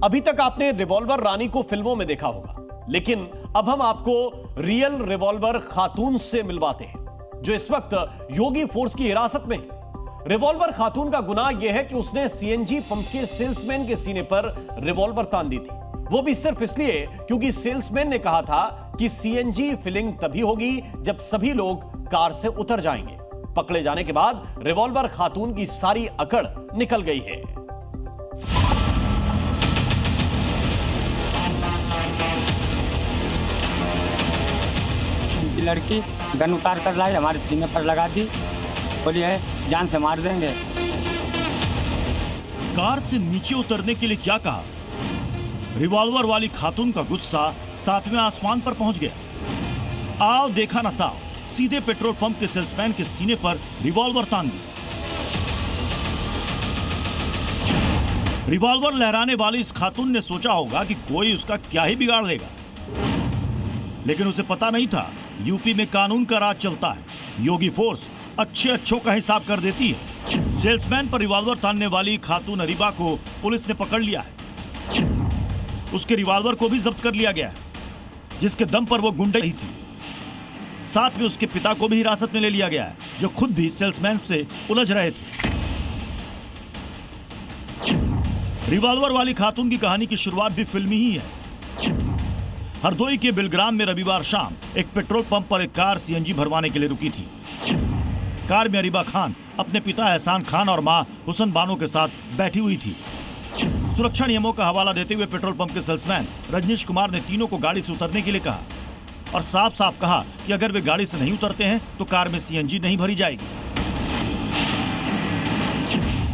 अभी तक आपने रिवॉल्वर रानी को फिल्मों में देखा होगा, लेकिन अब हम आपको रियल रिवॉल्वर खातून से मिलवाते हैं, जो इस वक्त योगी फोर्स की हिरासत में है। रिवॉल्वर खातून का गुनाह यह है कि उसने सीएनजी पंप के सेल्समैन के सीने पर रिवॉल्वर तान दी थी, वो भी सिर्फ इसलिए क्योंकि सेल्समैन ने कहा था कि सीएनजी फिलिंग तभी होगी जब सभी लोग कार से उतर जाएंगे। पकड़े जाने के बाद रिवॉल्वर खातून की सारी अकड़ निकल गई है। लड़की गन उतार कर लाई, हमारे सीने पर लगा दी, बोली है जान से मार देंगे। कार से नीचे उतरने के लिए क्या कहा? रिवॉल्वर वाली खातून का गुस्सा सातवें आसमान पर पहुंच गया। आओ देखा न ताओ, सीधे पेट्रोल पंप के सेल्समैन के सीने पर रिवॉल्वर तान दी। रिवॉल्वर लहराने वाली इस खातून ने सोचा होगा कि कोई उसका क्या ही बिगाड़ लेगा, लेकिन उसे पता नहीं था यूपी में कानून का राज चलता है। योगी फोर्स अच्छे अच्छों का हिसाब कर देती है। सेल्समैन पर रिवॉल्वर तानने वाली खातून अरीबा को पुलिस ने पकड़ लिया है। उसके रिवॉल्वर को भी जब्त कर लिया गया है, जिसके दम पर वो गुंडे ही थी। साथ में उसके पिता को भी हिरासत में ले लिया गया है, जो खुद भी सेल्समैन से उलझ रहे थे। रिवॉल्वर वाली खातून की कहानी की शुरुआत भी फिल्मी ही है। हरदोई के बिलग्राम में रविवार शाम एक पेट्रोल पंप पर एक कार सीएनजी भरवाने के लिए रुकी थी। कार में अरीबा खान अपने पिता एहसान खान और मां हुसन बानो के साथ बैठी हुई थी। सुरक्षा नियमों का हवाला देते हुए पेट्रोल पंप के सेल्समैन रजनीश कुमार ने तीनों को गाड़ी से उतरने के लिए कहा और साफ साफ कहा कि अगर वे गाड़ी से नहीं उतरते हैं तो कार में सीएनजी नहीं भरी जाएगी।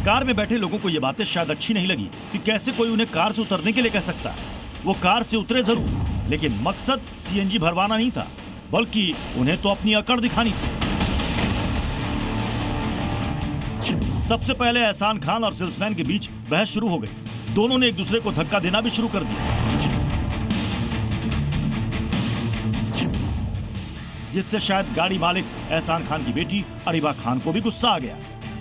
कार में बैठे लोगों को यह बातें शायद अच्छी नहीं लगी कि कैसे कोई उन्हें कार से उतरने के लिए कह सकता है। वो कार से उतरे जरूर, लेकिन मकसद सीएनजी भरवाना नहीं था, बल्कि उन्हें तो अपनी अकड़ दिखानी थी। सबसे पहले एहसान खान और सेल्समैन के बीच बहस शुरू हो गई। दोनों ने एक दूसरे को धक्का देना भी शुरू कर दिया, जिससे शायद गाड़ी मालिक एहसान खान की बेटी अरीबा खान को भी गुस्सा आ गया।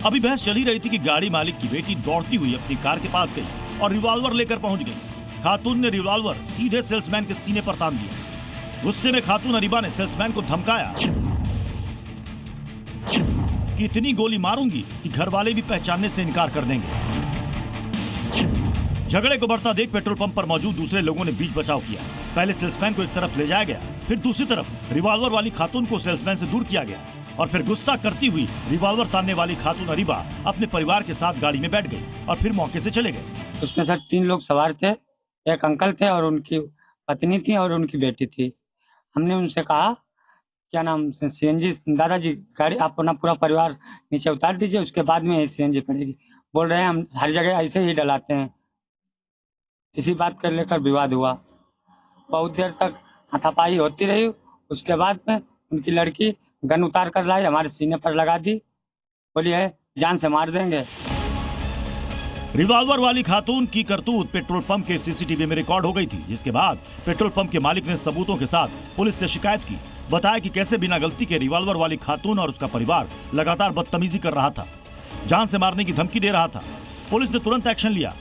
अभी बहस चली रही थी कि गाड़ी मालिक की बेटी दौड़ती हुई अपनी कार के पास गई और रिवॉल्वर लेकर पहुंच गई। खातून ने रिवॉल्वर सीधे सेल्समैन के सीने पर तान दिया। गुस्से में खातून अरीबा ने सेल्समैन को धमकाया कि इतनी गोली मारूंगी कि घर वाले भी पहचानने से इनकार कर देंगे। झगड़े को बढ़ता देख पेट्रोल पंप पर मौजूद दूसरे लोगों ने बीच बचाव किया। पहले सेल्समैन को एक तरफ ले जाया गया, फिर दूसरी तरफ रिवॉल्वर वाली खातून को सेल्समैन से दूर किया गया और फिर गुस्सा करती हुई रिवॉल्वर तानने वाली खातून अरीबा अपने परिवार के साथ गाड़ी में बैठ गई और फिर मौके से चले गए। उसमें सर 3 लोग सवार थे, एक अंकल थे और उनकी पत्नी थी और उनकी बेटी थी। हमने उनसे कहा क्या नाम सीएनजी दादाजी गाड़ी आप अपना पूरा परिवार नीचे उतार दीजिए, उसके बाद में सीएनजी पड़ेगी। बोल रहे हैं हम हर जगह ऐसे ही डलाते हैं। इसी बात को लेकर विवाद हुआ। बहुत देर तक हाथापाई होती रही। उसके बाद में उनकी लड़की गन उतार कर लाई, हमारे सीने पर लगा दी, बोली है जान से मार देंगे। रिवॉल्वर वाली खातून की करतूत पेट्रोल पंप के सीसीटीवी में रिकॉर्ड हो गई थी, जिसके बाद पेट्रोल पंप के मालिक ने सबूतों के साथ पुलिस से शिकायत की। बताया कि कैसे बिना गलती के रिवॉल्वर वाली खातून और उसका परिवार लगातार बदतमीजी कर रहा था, जान से मारने की धमकी दे रहा था। पुलिस ने तुरंत एक्शन लिया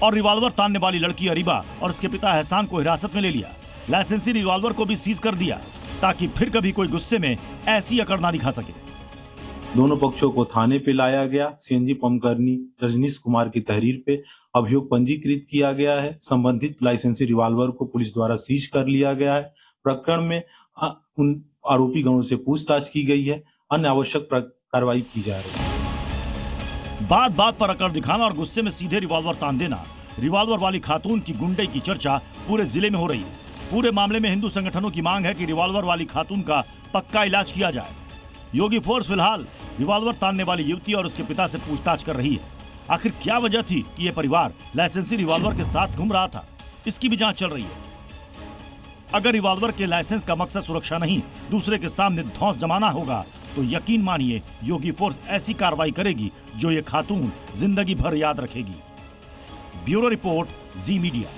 और रिवॉल्वर तानने वाली लड़की अरीबा और उसके पिता एहसान को हिरासत में ले लिया। लाइसेंसी रिवॉल्वर को भी सीज कर दिया ताकि फिर कभी कोई गुस्से में ऐसी अकड़ ना दिखा सके। दोनों पक्षों को थाने पे लाया गया। सीएनजी पंप कर्मी रजनीश कुमार की तहरीर पे अभियोग पंजीकृत किया गया है। संबंधित लाइसेंसी रिवॉल्वर को पुलिस द्वारा सीज कर लिया गया है। प्रकरण में उन आरोपी गणों से पूछताछ की गई है। अन्य आवश्यक कार्रवाई की जा रही है। बात बात पर अकड़ दिखाना और गुस्से में सीधे रिवॉल्वर तान देना, रिवॉल्वर वाली खातून की गुंडे की चर्चा पूरे जिले में हो रही है। पूरे मामले में हिंदू संगठनों की मांग है कि रिवॉल्वर वाली खातून का पक्का इलाज किया जाए। योगी फोर्स फिलहाल रिवॉल्वर तानने वाली युवती और उसके पिता से पूछताछ कर रही है। आखिर क्या वजह थी कि यह परिवार लाइसेंसी रिवॉल्वर के साथ घूम रहा था, इसकी भी जांच चल रही है। अगर रिवॉल्वर के लाइसेंस का मकसद सुरक्षा नहीं, दूसरे के सामने धौंस जमाना होगा, तो यकीन मानिए योगी फोर्स ऐसी कार्रवाई करेगी जो ये खातून जिंदगी भर याद रखेगी। ब्यूरो रिपोर्ट, जी मीडिया।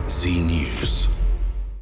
जी न्यूज।